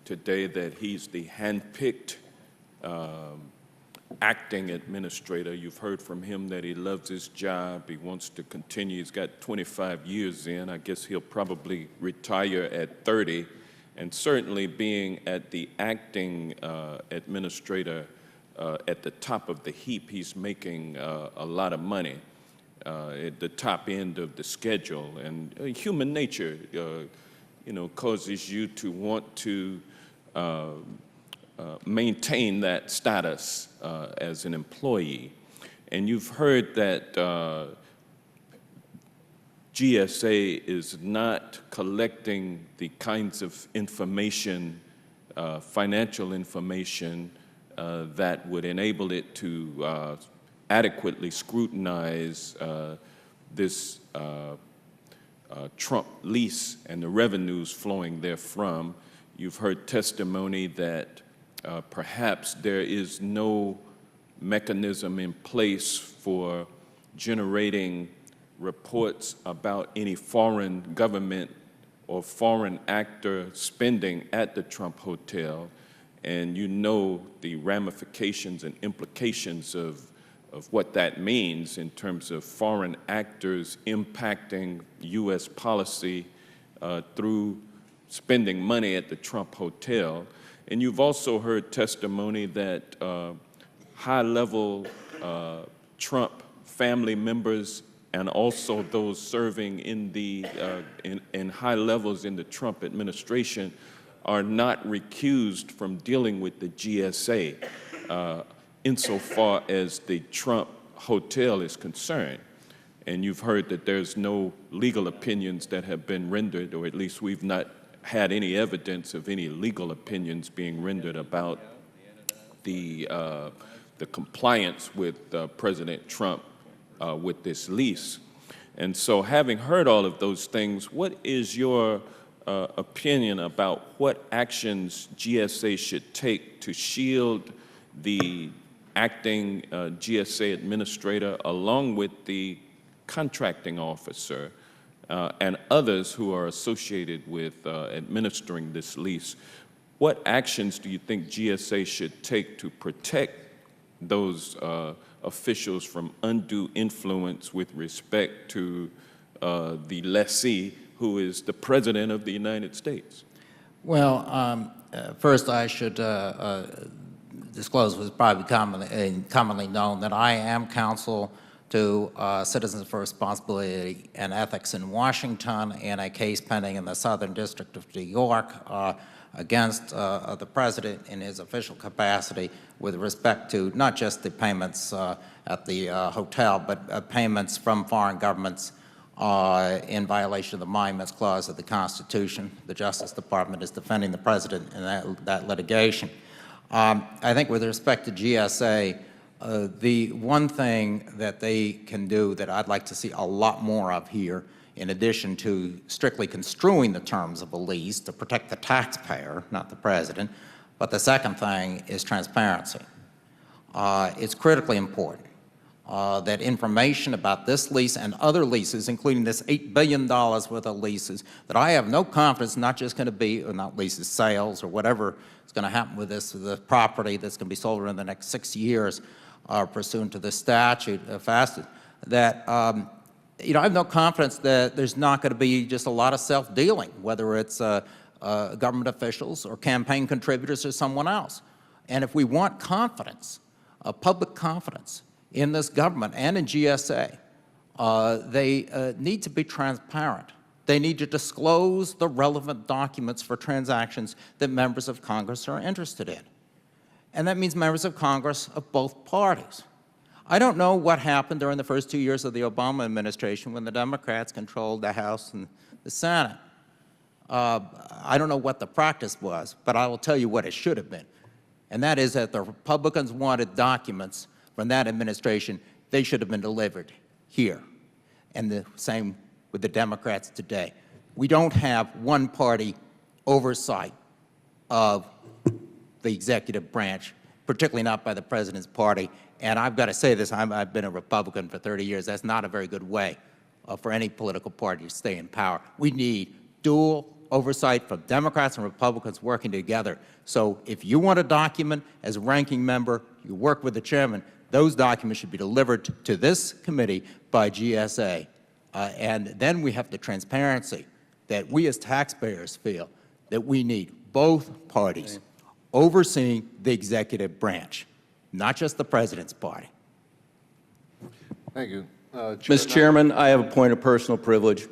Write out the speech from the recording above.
today that he's the handpicked acting administrator. You've heard from him that he loves his job. He wants to continue. He's got 25 years in. I guess he'll probably retire at 30. And certainly being at the acting administrator at the top of the heap, he's making a lot of money at the top end of the schedule. And human nature, causes you to want to maintain that status as an employee. And you've heard that GSA is not collecting the kinds of information, financial information, that would enable it to adequately scrutinize this Trump lease and the revenues flowing therefrom. You've heard testimony that perhaps there is no mechanism in place for generating reports about any foreign government or foreign actor spending at the Trump Hotel, and you know the ramifications and implications of what that means in terms of foreign actors impacting U.S. policy through spending money at the Trump Hotel. And you've also heard testimony that high-level Trump family members and also those serving in the in high levels in the Trump administration are not recused from dealing with the GSA insofar as the Trump Hotel is concerned. And you've heard that there's no legal opinions that have been rendered, or at least we've not had any evidence of any legal opinions being rendered about the compliance with President Trump with this lease. And so having heard all of those things, what is your opinion about what actions GSA should take to shield the acting GSA administrator along with the contracting officer and others who are associated with administering this lease? What actions do you think GSA should take to protect those officials from undue influence with respect to the lessee, who is the President of the United States? Well, first I should disclose what's probably commonly known, that I am counsel to Citizens for Responsibility and Ethics in Washington in a case pending in the Southern District of New York against the President in his official capacity with respect to not just the payments at the hotel, but payments from foreign governments in violation of the Monuments Clause of the Constitution. The Justice Department is defending the President in that litigation. I think with respect to GSA, the one thing that they can do that I'd like to see a lot more of here, in addition to strictly construing the terms of a lease to protect the taxpayer, not the President, but the second thing is transparency. It's critically important that information about this lease and other leases, including this $8 billion worth of leases, that I have no confidence not just going to be, or not leases, sales, or whatever is going to happen with this, the property that's going to be sold in the next 6 years pursuant to the statute, that I have no confidence that there's not going to be just a lot of self-dealing, whether it's government officials or campaign contributors or someone else. And if we want confidence, public confidence in this government and in GSA, they need to be transparent. They need to disclose the relevant documents for transactions that members of Congress are interested in. And that means members of Congress of both parties. I don't know what happened during the first 2 years of the Obama administration when the Democrats controlled the House and the Senate. I don't know what the practice was, but I will tell you what it should have been. And that is that the Republicans wanted documents from that administration. They should have been delivered here. And the same with the Democrats today. We don't have one-party oversight of the executive branch, particularly not by the President's party. And I've got to say this, I've been a Republican for 30 years. That's not a very good way for any political party to stay in power. We need dual oversight from Democrats and Republicans working together. So if you want a document as a ranking member, you work with the chairman, those documents should be delivered to this committee by GSA. And then we have the transparency that we as taxpayers feel that we need both parties overseeing the executive branch, not just the president's party. Thank you. Mr. Chairman, I have a point of personal privilege.